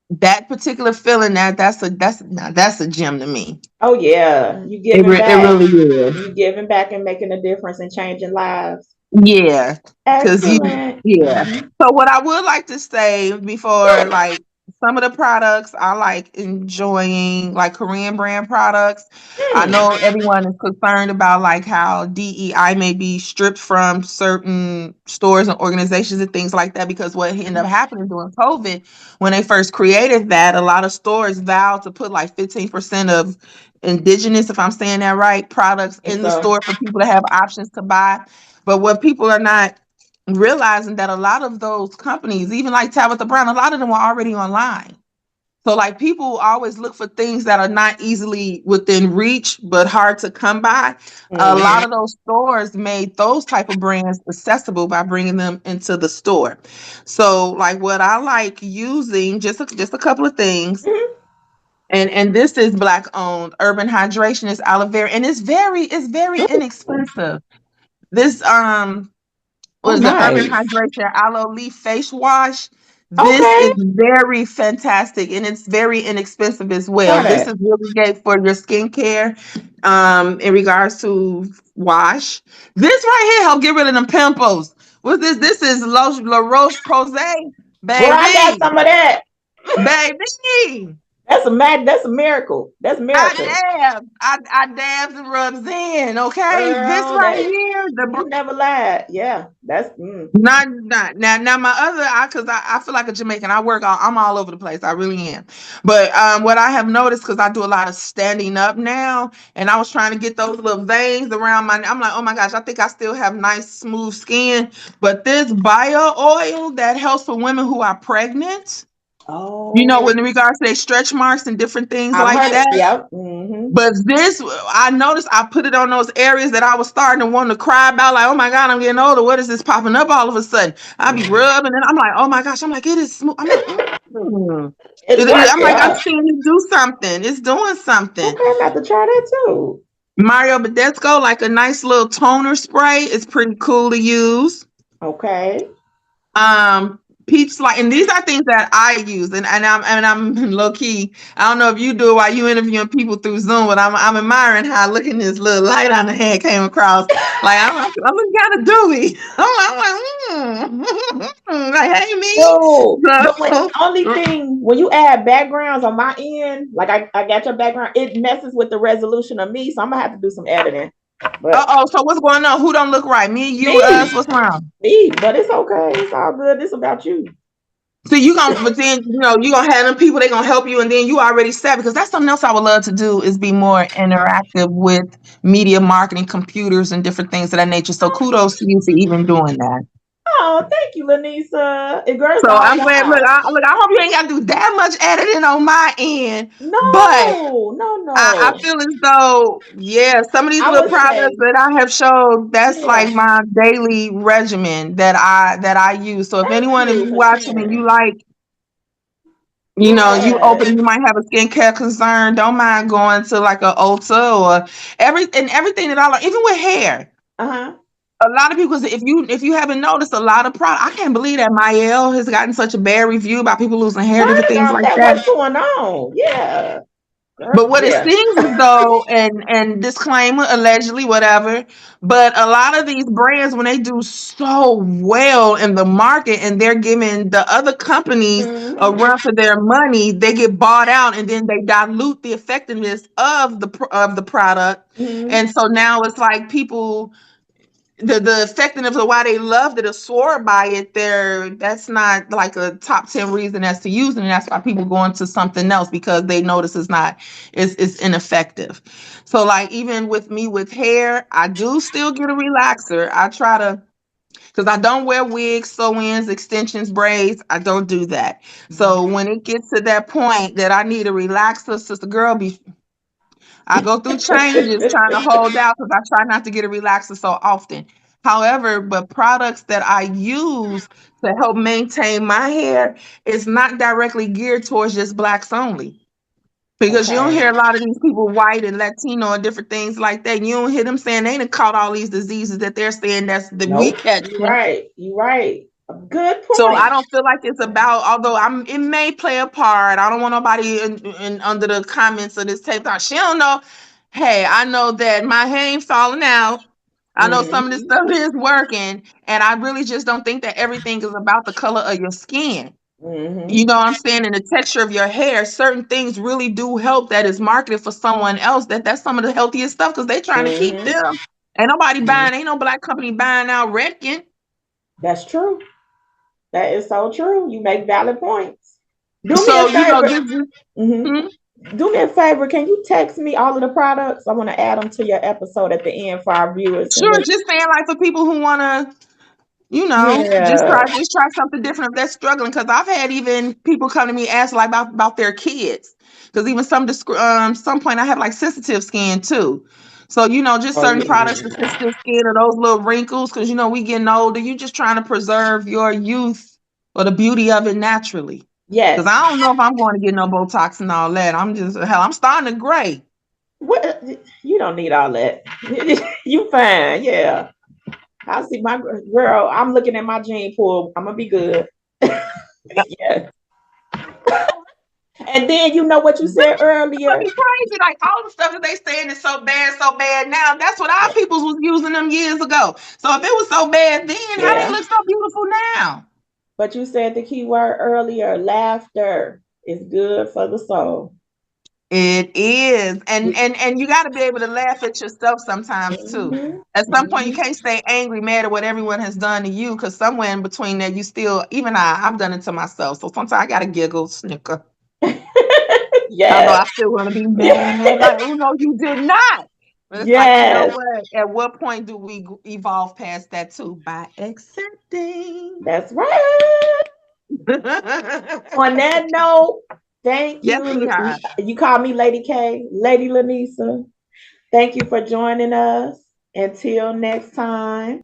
that particular feeling, that's a gem to me. Oh yeah. You it, giving re- it back. really is. You giving back and making a difference and changing lives. Yeah, because Excellent. yeah. Hmm. So what I would like to say before, like some of the products, I like enjoying like Korean brand products. I Hmm. know everyone is concerned about like how DEI may be stripped from certain stores and organizations and things like that because what ended up happening during COVID when they first created that, a lot of stores vowed to put like 15% of indigenous, if I'm saying that right, products And in the so, store for people to have options to buy. But what people are not realizing that a lot of those companies, even like Tabitha Brown, a lot of them are already online. So like people always look for things that are not easily within reach but hard to come by. A lot mhm. of those stores made those type of brands accessible by bringing them into the store. So like what I like using, just a couple of things, Mhm. and this is black owned. Urban Hydration is aloe vera, and it's very inexpensive. This Oh, was the Urban nice. Hydration Aloe Leaf Face Wash. This Okay. is very fantastic and it's very inexpensive as well. Try This that. is really great for your skincare in regards to wash. This right here help get rid of them pimples. What's this? This is La Roche Posay. Well, I got Baby. some of that. Baby. That's a mag. That's a miracle. That's a I miracle, dab. I dabs and rubs in. Okay. This girl. right That here, you never lied. Yeah, that's. not now my other because I feel like a Jamaican. I'm all over the place. I really am. But what I have noticed because I do a lot of standing up now, and I was trying to get those little veins around my. I'm like, oh my gosh, I think I still have nice smooth skin. But this bio oil that helps for women who are pregnant, Oh, in regards to their stretch marks and different things I've like heard it. that. Yep. Mm-hmm. But this, I noticed I put it on those areas that I was starting to want to cry about, like, oh my God, I'm getting older. What is this popping up all of a sudden? I be rubbing and I'm like, oh my gosh. I'm like, it is smooth. I'm like, It's I'm working, like, I'm huh? seeing it do something. It's doing something. Okay, I'm about to try that too. Mario Badescu, like a nice little toner spray. It's pretty cool to use. Okay. Peach like, and these are things that I use, and I'm low key. I don't know if you do it while you interviewing people through Zoom, but I'm admiring how looking this little light on the head came across. Like I'm kind of dewy. Like hey me. No, but when So, only thing when you add backgrounds on my end, like I got your background, it messes with the resolution of me, so I'm gonna have to do some editing. But so what's going on? Who don't look right? Me, you, me, us. What's wrong? me, but it's okay. It's all good. It's about you. So but then you gonna have them people. They gonna help you, and then you already set because that's something else I would love to do is be more interactive with media marketing, computers, and different things of that nature. So kudos to you for even doing that. Oh, thank you, Lanisa. And girls So all I'm glad. Look, wild. I hope you ain't got to do that much editing on my end, but No, no, I no. feel as though, yeah, some of these I little would products say, that I have showed, that's yeah. like my daily regimen that I use. So if Thank anyone, if you you for watching and you sharing. like, Yes. you might have a skincare concern, don't mind going to like a Ulta or everything that I like, even with hair. Uh-huh. A lot of people, if you haven't noticed, a lot of product. I can't believe that Mielle has gotten such a bad review about people losing hair, Right different things about like that. that. What's going on? Yeah. But what it Yeah. seems as though, and disclaimer, allegedly, whatever, but a lot of these brands, when they do so well in the market and they're giving the other companies a Mm-hmm. run for their money, they get bought out and then they dilute the effectiveness of the product. Mm-hmm. And so now it's like people, the effectiveness of why they loved it or swore by it, that's not like a top 10 reason as to using it. That's why people go into something else, because they notice it's ineffective. So like even with me with hair, I do still get a relaxer. I try to, because I don't wear wigs, sew-ins, extensions, braids. I don't do that. So when it gets to that point that I need a relaxer, sister girl, I go through changes trying to hold out because I try not to get a relaxer so often. However, but products that I use to help maintain my hair is not directly geared towards just blacks only. Because you don't Okay. hear a lot of these people, white and Latino and different things like that. You don't hear them saying they done caught all these diseases that they're saying that we Nope. catch. You're right. You're right. Good So I point. don't feel like it's about, although it may play a part. I don't want nobody in under the comments of this tape thought she don't know. Hey, I know that my hair ain't falling out. I know some of this Mm-hmm. stuff is working, and I really just don't think that everything is about the color of your skin. You Mm-hmm. know what I'm saying? And the texture of your hair, certain things really do help that is marketed for someone else. That's some of the healthiest stuff because they trying to keep Mm-hmm. them. Ain't no black company buying out Redken. That's true. That is so true. You make valid points. Do me a So, favor. this is. Mm-hmm. Hmm? Do me a favor. Can you text me all of the products? I want to add them to your episode at the end for our viewers. And Sure, then, just saying like for people who wanna, yeah, just try something different if they're struggling. Because I've had even people come to me ask like about their kids. Because even some point I have like sensitive skin too. So just oh certain yeah, products for sensitive skin or those little wrinkles. Because we getting older. You just trying to preserve your youth or the beauty of it naturally. Because yes. I don't know if I'm going to get no Botox and all that. I'm starting to gray. What you don't need all that. You fine, yeah. I see my girl. I'm looking at my gene pool. I'm gonna be good. Yeah. And then you know what you said Would earlier. be crazy. Like all the stuff that they saying is so bad now. That's what our peoples was using them years ago. So if it was so bad then, how they Yeah. look so beautiful now? But you said the key word earlier. Laughter is good for the soul. It is, and you got to be able to laugh at yourself sometimes too. Mm-hmm. At some point, you Mm-hmm. can't stay angry, mad at what everyone has done to you, because somewhere in between there, you still. Even I've done it to myself. So sometimes I got to giggle, snicker. Although Yes. I still want to be mad, like, oh no, you did not. But it's like, Yes. what? At what point do we evolve past that too? By accepting. That's right. On that note, thank Yes, you. sweetheart. You call me Lady K, Lady Lanisa. Thank you for joining us. Until next time.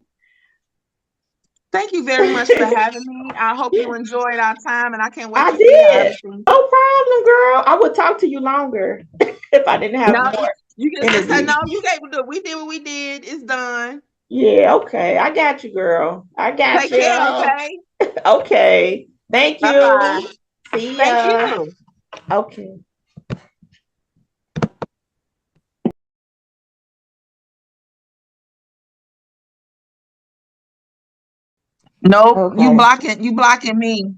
Thank you very much for having me. I hope you enjoyed our time, and I can't wait I to see how did. everything. No problem, girl. I would talk to you longer if I didn't have No, more you can just say energy. no. You gave it. We did what we did. It's done. Yeah, okay. I got you, girl. I got Take care. you. Okay. Okay. Thank Bye bye. you. See Thank ya. you. Okay. Nope. You Okay. blocking. You blocking me.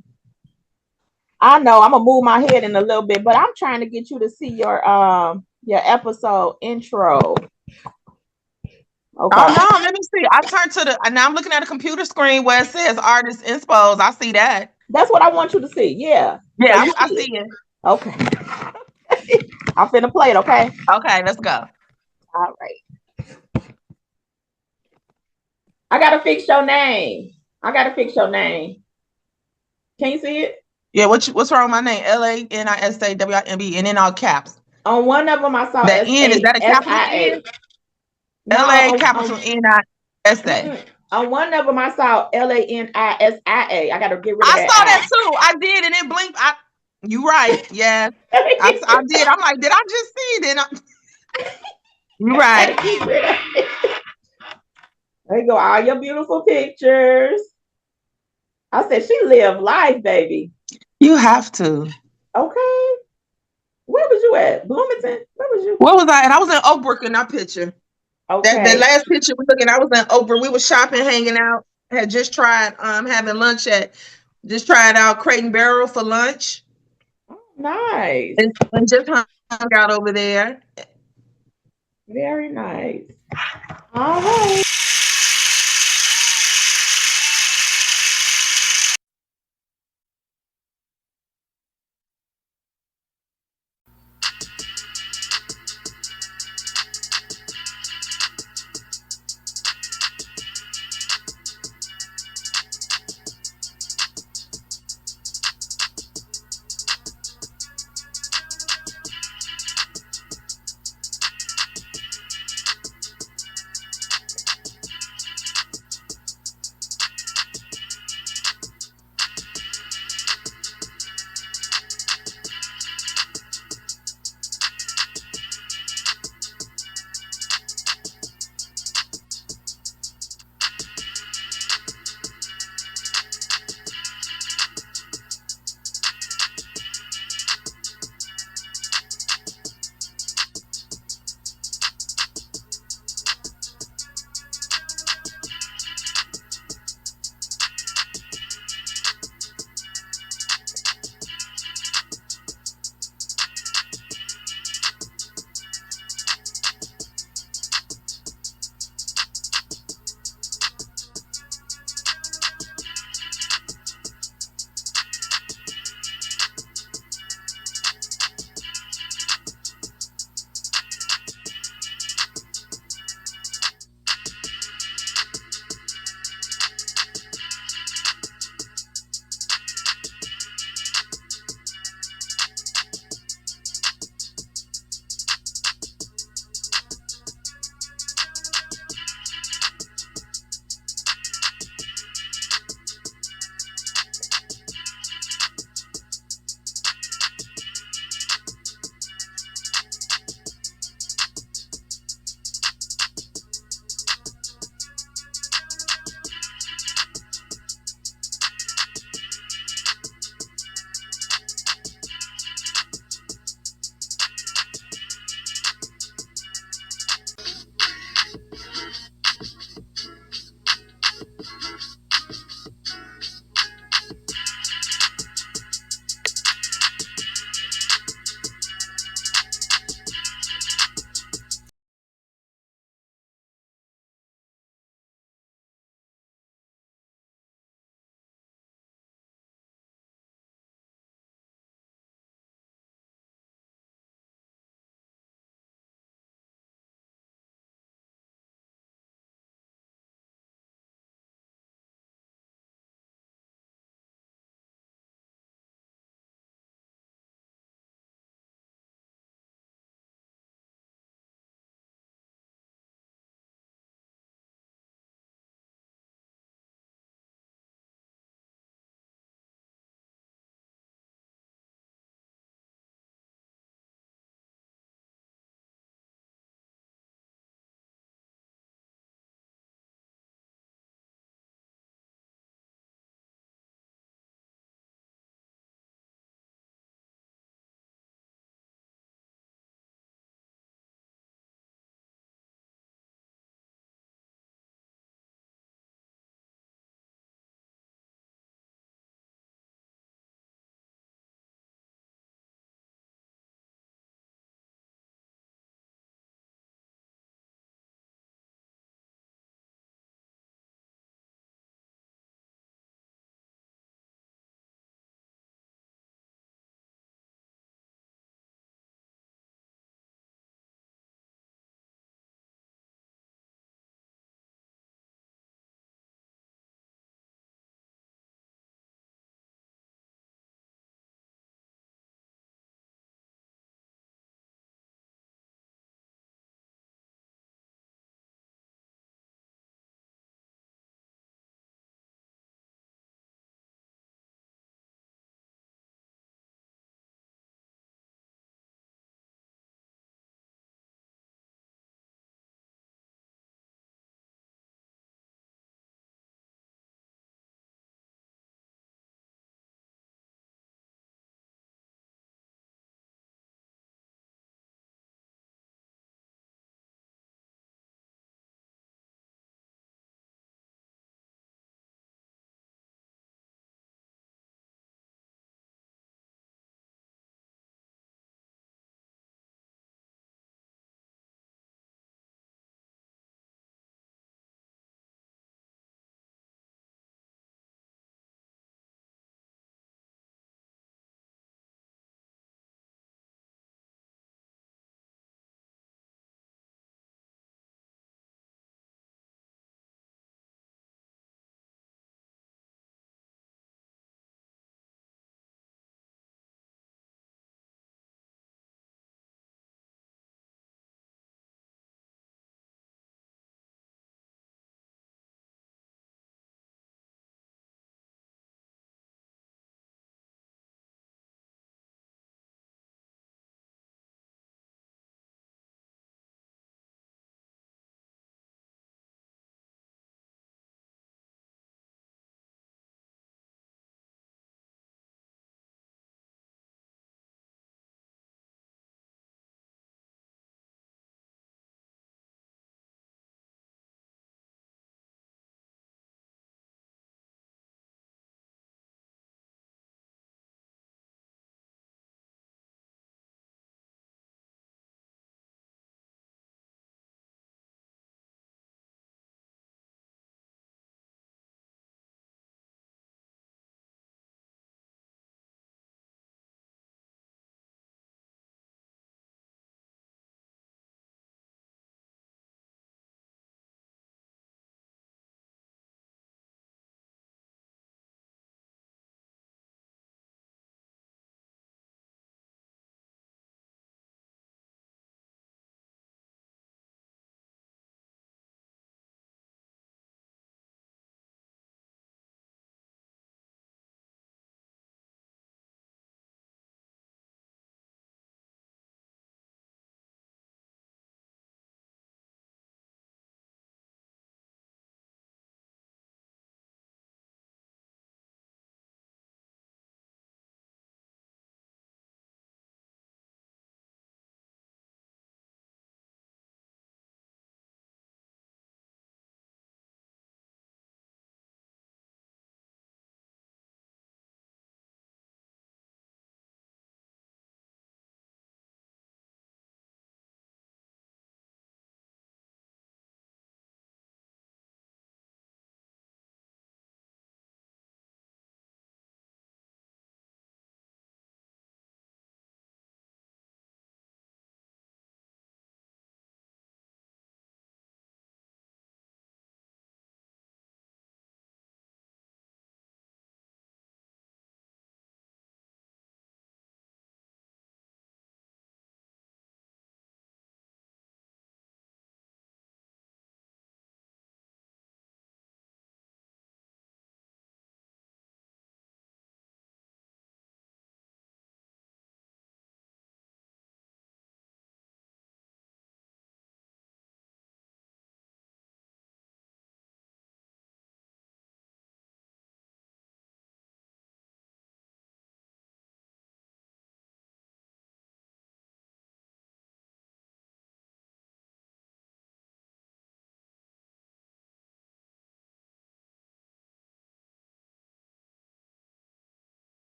I know I'm gonna move my head in a little bit, but I'm trying to get you to see your episode intro. Oh Okay. no, let me see. I turned to the now I'm looking at a computer screen where it says artist INSPOS. I see that. That's what I want you to see. Yeah. So Yeah, you I see it. see it. Okay. I'm finna play it, okay? Okay, let's go. All right. I gotta fix your name. I gotta fix your name. Can you see it? Yeah, what's wrong with my name? LANISA WIMB, and in all caps. On one of them, I saw That N, is SA, that a capital N? SIA. No, LA capital NISA. on one of them, I saw LANISIA. I gotta get rid of I that saw that I. too. I did, and it blinked. You right. Yeah, I did. I'm like, did I just see it? You right. Gotta get rid of it. There you go. All your beautiful pictures. I said she lived life, baby. You have to. Okay. Where was you at? Bloomington? Where was you? What was I? And I was in Oakbrook in that picture. That Okay. last picture we looking, I was in Oakbrook. We were shopping, hanging out. Had just tried having lunch at just tried out Crate and Barrel for lunch. Oh, nice. And just hung out over there. Very nice. All right.